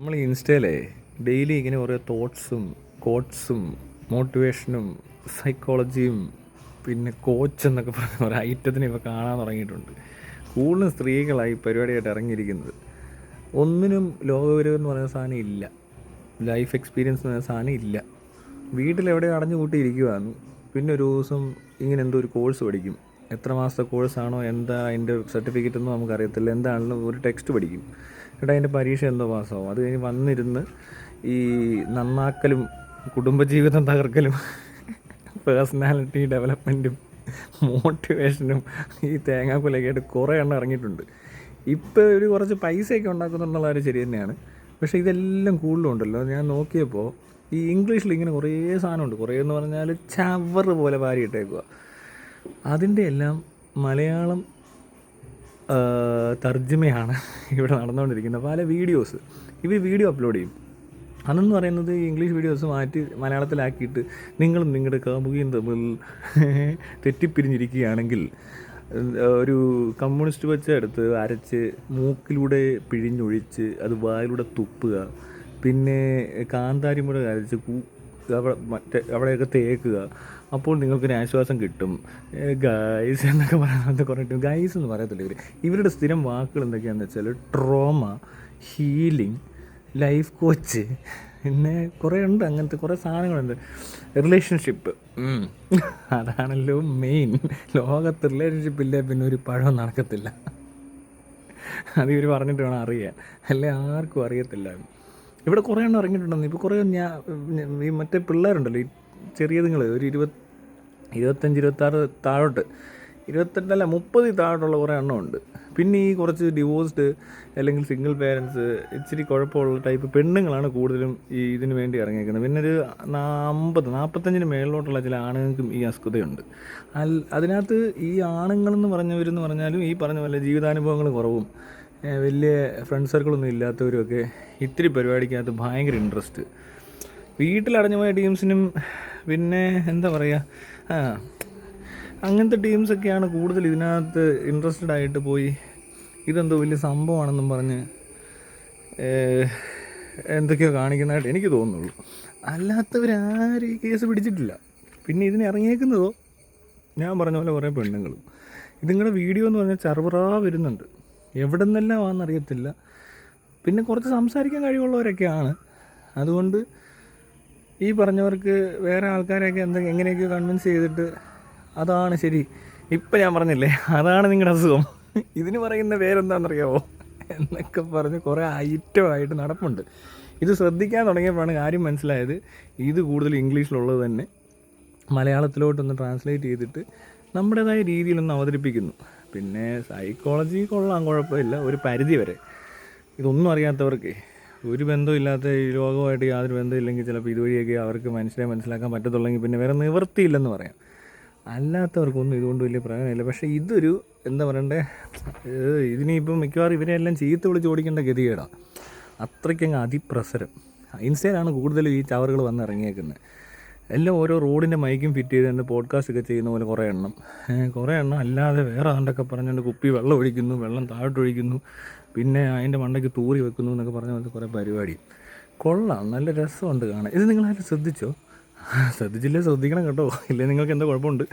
നമ്മൾ ഇൻസ്റ്റയിലെ ഡെയിലി ഇങ്ങനെ ഓരോ തോട്ട്സും കോട്ട്സും മോട്ടിവേഷനും സൈക്കോളജിയും പിന്നെ കോച്ച് എന്നൊക്കെ പറഞ്ഞ ഓരോ ഐറ്റത്തിന് ഇപ്പോൾ കാണാൻ തുടങ്ങിയിട്ടുണ്ട്. കൂടുതലും സ്ത്രീകളായി പരിപാടിയായിട്ട് ഇറങ്ങിയിരിക്കുന്നത്. ഒന്നിനും ലോകവിവരം എന്ന് പറയുന്ന സാധനം ഇല്ല, ലൈഫ് എക്സ്പീരിയൻസ് എന്ന് പറയുന്ന സാധനം ഇല്ല. വീട്ടിലെവിടെ അടഞ്ഞു കൂട്ടിയിരിക്കുവാന്ന്. പിന്നെ ഒരു ദിവസം ഇങ്ങനെ എന്തോ ഒരു കോഴ്സ് പഠിക്കും. എത്ര മാസത്തെ കോഴ്സാണോ എന്താ അതിൻ്റെ സർട്ടിഫിക്കറ്റൊന്നും നമുക്കറിയത്തില്ല. എന്താണെങ്കിലും ഒരു ടെക്സ്റ്റ് പഠിക്കും. എന്നിട്ട് അതിൻ്റെ പരീക്ഷ എന്തോ പാസ്സാവും. അത് കഴിഞ്ഞ് വന്നിരുന്ന് ഈ നന്നാക്കലും കുടുംബജീവിതം തകർക്കലും പേഴ്സണാലിറ്റി ഡെവലപ്മെൻറ്റും മോട്ടിവേഷനും ഈ തേങ്ങാക്കൊലയൊക്കെ ആയിട്ട് കുറേ എണ്ണം ഇറങ്ങിയിട്ടുണ്ട്. ഇപ്പോൾ ഒരു കുറച്ച് പൈസയൊക്കെ ഉണ്ടാക്കുന്നുന്നുള്ള കാര്യം ശരി തന്നെയാണ്. പക്ഷേ ഇതെല്ലാം കൂടുതലും ഉണ്ടല്ലോ. ഞാൻ നോക്കിയപ്പോൾ ഈ ഇംഗ്ലീഷിൽ ഇങ്ങനെ കുറേ സാധനമുണ്ട്. കുറേ എന്ന് പറഞ്ഞാൽ ചവറ് പോലെ വാരിയിട്ടേക്കുക. അതിൻ്റെ എല്ലാം മലയാളം തർജ്ജമയാണ് ഇവിടെ നടന്നുകൊണ്ടിരിക്കുന്നത്. പല വീഡിയോസ് ഇവർ വീഡിയോ അപ്ലോഡ് ചെയ്യും. അതെന്ന് പറയുന്നത് ഇംഗ്ലീഷ് വീഡിയോസ് മാറ്റി മലയാളത്തിലാക്കിയിട്ട് നിങ്ങളും നിങ്ങളുടെ കാമുകിയും തമ്മിൽ തെറ്റിപ്പിരിഞ്ഞിരിക്കുകയാണെങ്കിൽ ഒരു കമ്മ്യൂണിസ്റ്റ് വെച്ച് എടുത്ത് അരച്ച് മൂക്കിലൂടെ പിഴിഞ്ഞൊഴിച്ച് അത് വായിലൂടെ തുപ്പുക, പിന്നെ കാന്താരിമുള അരച്ച് അവിടെയൊക്കെ തേക്കുക, അപ്പോൾ നിങ്ങൾക്കൊരു ആശ്വാസം കിട്ടും. ഗൈസ് എന്നൊക്കെ പറയുന്നത് കുറേ ഗൈസ് എന്ന് പറയത്തില്ല ഇവർ. ഇവരുടെ സ്ഥിരം വാക്കുകൾ എന്തൊക്കെയാണെന്ന് വെച്ചാൽ ട്രോമ, ഹീലിംഗ്, ലൈഫ് കോച്ച്, പിന്നെ കുറേ ഉണ്ട്. അങ്ങനത്തെ കുറേ സാധനങ്ങളുണ്ട്. റിലേഷൻഷിപ്പ് അതാണല്ലോ മെയിൻ. ലോകത്ത് റിലേഷൻഷിപ്പ് ഇല്ല പിന്നെ ഒരു പഴം നടക്കത്തില്ല. അത് ഇവർ പറഞ്ഞിട്ട് വേണം അറിയാൻ, അല്ലേ ആർക്കും അറിയത്തില്ല. ഇവിടെ കുറേ എണ്ണം ഇറങ്ങിയിട്ടുണ്ടെന്ന്. ഇപ്പോൾ കുറേ ഈ മറ്റേ പിള്ളേരുണ്ടല്ലോ, ഈ ചെറിയതുങ്ങൾ ഒരു 25-26 താഴോട്ട്, 28-30 താഴോട്ടുള്ള കുറേ എണ്ണമുണ്ട്. പിന്നെ ഈ കുറച്ച് ഡിവോഴ്സ്ഡ് അല്ലെങ്കിൽ സിംഗിൾ പേരൻസ്, ഇച്ചിരി കുഴപ്പമുള്ള ടൈപ്പ് പെണ്ണുങ്ങളാണ് കൂടുതലും ഈ ഇതിന് വേണ്ടി ഇറങ്ങിയിരിക്കുന്നത്. പിന്നെ ഒരു 40-45 മേളിലോട്ടുള്ള ചില ആണുങ്ങൾക്കും ഈ അസ്വസ്ഥതയുണ്ട്. അതിനകത്ത് ഈ ആണുങ്ങളെന്ന് പറഞ്ഞവരെന്ന് പറഞ്ഞാലും ഈ പറഞ്ഞ പോലെ ജീവിതാനുഭവങ്ങൾ കുറവും വലിയ ഫ്രണ്ട് സർക്കിളൊന്നും ഇല്ലാത്തവരുമൊക്കെ ഇത്തിരി പരിപാടിക്കകത്ത് ഭയങ്കര ഇൻട്രസ്റ്റ്. വീട്ടിലടഞ്ഞു പോയ ടീംസിനും പിന്നെ എന്താ പറയുക, അങ്ങനത്തെ ടീംസൊക്കെയാണ് കൂടുതൽ ഇതിനകത്ത് ഇൻട്രസ്റ്റഡ് ആയിട്ട് പോയി ഇതെന്തോ വലിയ സംഭവമാണെന്നും പറഞ്ഞ് എന്തൊക്കെയോ കാണിക്കുന്നതായിട്ട് എനിക്ക് തോന്നുന്നുള്ളൂ. അല്ലാത്തവരാരും ഈ കേസ് പിടിച്ചിട്ടില്ല. പിന്നെ ഇതിന് ഇറങ്ങിയേക്കുന്നതോ ഞാൻ പറഞ്ഞ പോലെ കുറേ പെണ്ണുങ്ങളും. ഇതിങ്ങളുടെ വീഡിയോ എന്ന് പറഞ്ഞാൽ ചറുപറാ വരുന്നുണ്ട്. എവിടെ നിന്നെല്ലാം ആണെന്നറിയത്തില്ല. പിന്നെ കുറച്ച് സംസാരിക്കാൻ കഴിവുള്ളവരൊക്കെയാണ്. അതുകൊണ്ട് ഈ പറഞ്ഞവർക്ക് വേറെ ആൾക്കാരെയൊക്കെ എങ്ങനെയൊക്കെയോ കൺവിൻസ് ചെയ്തിട്ട് അതാണ് ശരി, ഇപ്പം ഞാൻ പറഞ്ഞില്ലേ അതാണ് നിങ്ങളുടെ അസുഖം, ഇതിന് പറയുന്ന പേരെന്താണെന്നറിയാമോ എന്നൊക്കെ പറഞ്ഞ് കുറേ ഐറ്റമായിട്ട് നടപ്പുണ്ട്. ഇത് ശ്രദ്ധിക്കാൻ തുടങ്ങിയപ്പോഴാണ് കാര്യം മനസ്സിലായത്. ഇത് കൂടുതൽ ഇംഗ്ലീഷിലുള്ളത് തന്നെ മലയാളത്തിലോട്ടൊന്ന് ട്രാൻസ്ലേറ്റ് ചെയ്തിട്ട് നമ്മുടേതായ രീതിയിലൊന്ന് അവതരിപ്പിക്കുന്നു. പിന്നെ സൈക്കോളജി കൊള്ളാം, കുഴപ്പമില്ല ഒരു പരിധി വരെ. ഇതൊന്നും അറിയാത്തവർക്ക്, ഒരു ബന്ധമില്ലാത്ത ഈ ലോകമായിട്ട് യാതൊരു ബന്ധമില്ലെങ്കിൽ ചിലപ്പോൾ ഇതുവഴിയൊക്കെ അവർക്ക് മനസ്സിലാക്കാൻ പറ്റത്തുള്ളെങ്കിൽ പിന്നെ വേറെ നിവൃത്തിയില്ലെന്ന് പറയാം. അല്ലാത്തവർക്കൊന്നും ഇതുകൊണ്ട് വലിയ പ്രയോജനമില്ല. പക്ഷേ ഇതൊരു എന്താ പറയണ്ടേ, ഇതിനിപ്പം മിക്കവാറും ഇവരെല്ലാം ചീത്ത വിളിച്ച് ഓടിക്കേണ്ട ഗതികേടാണ്. അത്രയ്ക്കങ്ങ് അതിപ്രസരം. ഇൻസ്റ്റയിലാണ് കൂടുതലും ഈ ചവറുകൾ വന്ന് ഇറങ്ങിയേക്കുന്നത്. എല്ലാം ഓരോ റോഡിൻ്റെ മൈക്കും ഫിറ്റ് ചെയ്ത് തന്നെ പോഡ്കാസ്റ്റൊക്കെ ചെയ്യുന്ന പോലെ കുറേ എണ്ണം അല്ലാതെ വേറെ ആണ്ടൊക്കെ പറഞ്ഞുകൊണ്ട് കുപ്പി വെള്ളം ഒഴിക്കുന്നു, വെള്ളം താഴോട്ടൊഴിക്കുന്നു, പിന്നെ അതിൻ്റെ മണ്ടയ്ക്ക് തൂറി വെക്കുന്നു എന്നൊക്കെ പറഞ്ഞ പോലത്തെ കുറേ പരിപാടി. കൊള്ളാം, നല്ല രസമുണ്ട് കാണാൻ. ഇത് നിങ്ങളാരും ശ്രദ്ധിച്ചോ? ശ്രദ്ധിച്ചില്ലേ ശ്രദ്ധിക്കണം കേട്ടോ, ഇല്ലേ നിങ്ങൾക്ക് എന്താ കുഴപ്പമുണ്ട്.